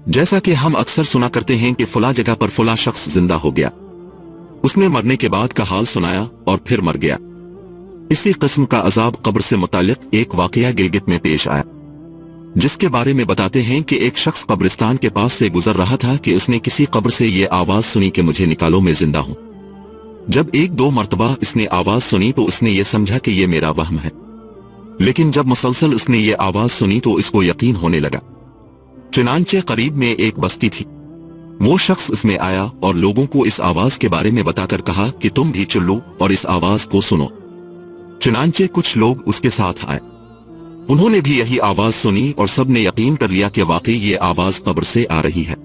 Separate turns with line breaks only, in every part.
जैसा कि हम अक्सर सुना करते हैं कि फला जगह पर फला शख्स जिंदा हो गया, उसने मरने के बाद का हाल सुनाया और फिर मर गया। इसी किस्म का अजाब कब्र से मुताल्लिक एक वाकया गिलगित में पेश आया, जिसके बारे में बताते हैं कि एक शख्स कब्रिस्तान के पास से गुजर रहा था कि उसने किसी कब्र से ये आवाज सुनी कि मुझे निकालो, मैं जिंदा हूं। जब एक दो मर्तबा इसने आवाज सुनी तो उसने ये समझा कि ये मेरा वहम है, लेकिन जब मुसलसल उसने ये आवाज सुनी तो इसको यकीन होने लगा। चुनांचे करीब में एक बस्ती थी। वो शख्स इसमें आया और लोगों को इस आवाज के बारे में बताकर कहा कि तुम भी चलो और इस आवाज को सुनो। चुनांचे कुछ लोग उसके साथ आए, उन्होंने भी यही आवाज सुनी और सब ने यकीन कर लिया कि वाकई ये आवाज कब्र से आ रही है।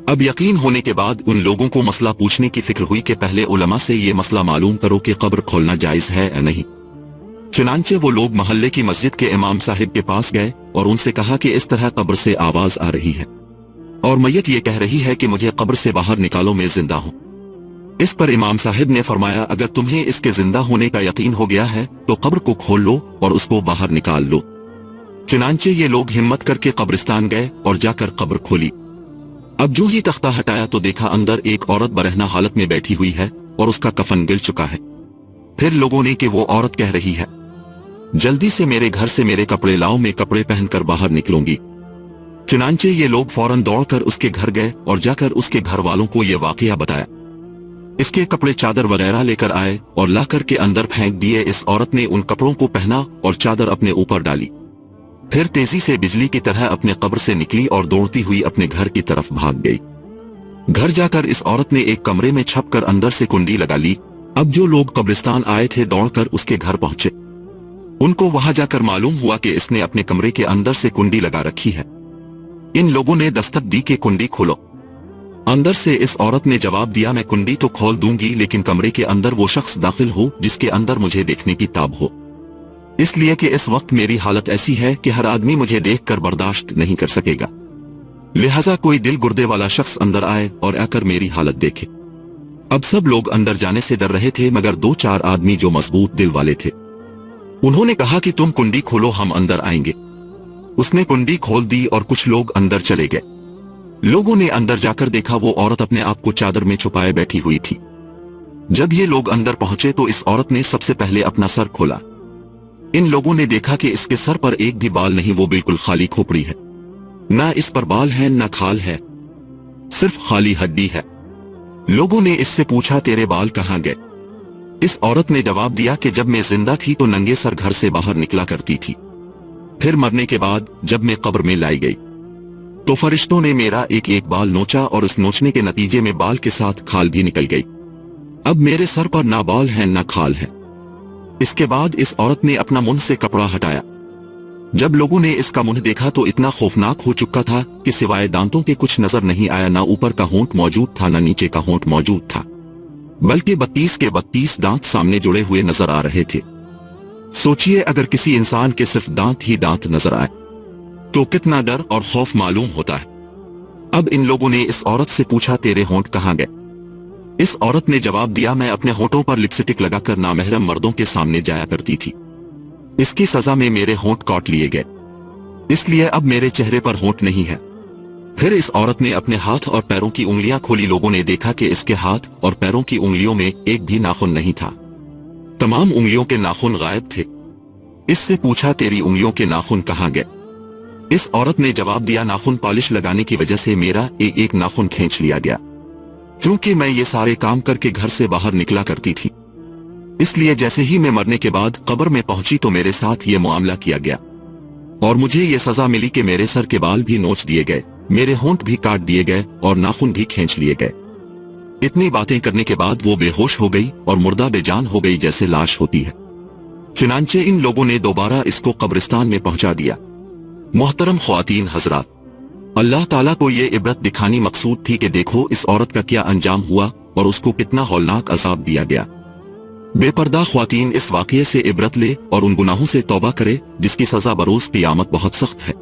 अब यकीन होने के बाद उन लोगों को मसला पूछने की फिक्र हुई कि पहले उलमा से ये मसला मालूम करो कि कब्र खोलना जायज है या नहीं। चुनांचे वो लोग मोहल्ले की मस्जिद के इमाम साहिब के पास गए और उनसे कहा कि इस तरह कब्र से आवाज आ रही है और मैयत ये कह रही है कि मुझे कब्र से बाहर निकालो, मैं जिंदा हूं। इस पर इमाम साहिब ने फरमाया, अगर तुम्हें इसके जिंदा होने का यकीन हो गया है तो कब्र को खोल लो और उसको बाहर निकाल लो। चुनांचे ये लोग हिम्मत करके कब्रिस्तान गए और जाकर कब्र खोली। अब जो ही तख्ता हटाया तो देखा अंदर एक औरत बरहना हालत में बैठी हुई है और उसका कफन गिल चुका है। फिर लोगों ने कि वो औरत कह रही है, जल्दी से मेरे घर से मेरे कपड़े लाओ, मैं कपड़े पहनकर बाहर निकलूंगी। चुनांचे ये लोग फौरन दौड़कर उसके घर गए और जाकर उसके घर वालों को ये वाकया बताया। इसके कपड़े चादर वगैरह लेकर आए और लाकर के अंदर फेंक दिए। इस औरत ने उन कपड़ों को पहना और चादर अपने ऊपर डाली, फिर तेजी से बिजली की तरह अपने कब्र से निकली और दौड़ती हुई अपने घर की तरफ भाग गई। घर जाकर इस औरत ने एक कमरे में छपकर अंदर से कुंडी लगा ली। अब जो लोग कब्रिस्तान आए थे दौड़कर उसके घर पहुंचे। उनको वहां जाकर मालूम हुआ कि इसने अपने कमरे के अंदर से कुंडी लगा रखी है। इन लोगों ने दस्तक दी कि कुंडी खोलो। अंदर से इस औरत ने जवाब दिया, मैं कुंडी तो खोल दूंगी लेकिन कमरे के अंदर वो शख्स दाखिल हो जिसके अंदर मुझे देखने की ताब हो, इसलिए कि इस वक्त मेरी हालत ऐसी है कि हर आदमी मुझे देखकर बर्दाश्त नहीं कर सकेगा, लिहाजा कोई दिल गुर्दे वाला शख्स अंदर आए और आकर मेरी हालत देखे। अब सब लोग अंदर जाने से डर रहे थे मगर दो चार आदमी जो मजबूत दिल वाले थे, उन्होंने कहा कि तुम कुंडी खोलो, हम अंदर आएंगे। उसने कुंडी खोल दी और कुछ लोग अंदर चले गए। लोगों ने अंदर जाकर देखा वो औरत अपने आप को चादर में छुपाए बैठी हुई थी। जब ये लोग अंदर पहुंचे तो इस औरत ने सबसे पहले अपना सर खोला। इन लोगों ने देखा कि इसके सर पर एक भी बाल नहीं, वो बिल्कुल खाली खोपड़ी है, ना इस पर बाल है ना खाल है, सिर्फ खाली हड्डी है। लोगों ने इससे पूछा, तेरे बाल कहां गए? इस औरत ने जवाब दिया कि जब मैं जिंदा थी तो नंगे सर घर से बाहर निकला करती थी, फिर मरने के बाद जब मैं कब्र में लाई गई तो फरिश्तों ने मेरा एक एक बाल नोचा और उस नोचने के नतीजे में बाल के साथ खाल भी निकल गई। अब मेरे सर पर ना बाल है ना खाल है। इसके बाद इस औरत ने अपना मुंह से कपड़ा हटाया। जब लोगों ने इसका मुंह देखा तो इतना खौफनाक हो चुका था कि सिवाय दांतों के कुछ नजर नहीं आया, ना ऊपर का होंठ मौजूद था ना नीचे का होंठ मौजूद था, बल्कि 32 के 32 दांत सामने जुड़े हुए नजर आ रहे थे। सोचिए अगर किसी इंसान के सिर्फ दांत ही दांत नजर आए तो कितना डर और खौफ मालूम होता है। अब इन लोगों ने इस औरत से पूछा, तेरे होंठ कहां गए? इस औरत ने जवाब दिया, मैं अपने होंठों पर लिपस्टिक लगाकर नामहरम मर्दों के सामने जाया करती थी, इसकी सजा में मेरे होंठ काट लिए गए, इसलिए अब मेरे चेहरे पर होंठ नहीं है। फिर इस औरत ने अपने हाथ और पैरों की उंगलियां खोली। लोगों ने देखा कि इसके हाथ और पैरों की उंगलियों में एक भी नाखून नहीं था, तमाम उंगलियों के नाखून गायब थे। इससे पूछा, तेरी उंगलियों के नाखून कहां गए? इस औरत ने जवाब दिया, नाखून पॉलिश लगाने की वजह से मेरा एक एक नाखून खींच लिया गया, क्योंकि मैं ये सारे काम करके घर से बाहर निकला करती थी, इसलिए जैसे ही मैं मरने के बाद कब्र में पहुंची तो मेरे साथ ये मामला किया गया और मुझे ये सजा मिली कि मेरे सर के बाल भी नोच दिए गए, मेरे होंठ भी काट दिए गए और नाखून भी खींच लिए गए। इतनी बातें करने के बाद वो बेहोश हो गई और मुर्दा बेजान हो गई जैसे लाश होती है। चुनांचे इन लोगों ने दोबारा इसको कब्रिस्तान में पहुंचा दिया। मोहतरम ख्वातीन हजरात, अल्लाह ताला को ये इबरत दिखानी मकसूद थी कि देखो इस औरत का क्या अंजाम हुआ और उसको कितना हौलनाक अजाब दिया गया। बेपर्दा ख्वातीन इस वाक़ये से इबरत ले और उन गुनाहों से तौबा करे जिसकी सजा बरोज़ क़ियामत बहुत सख्त है।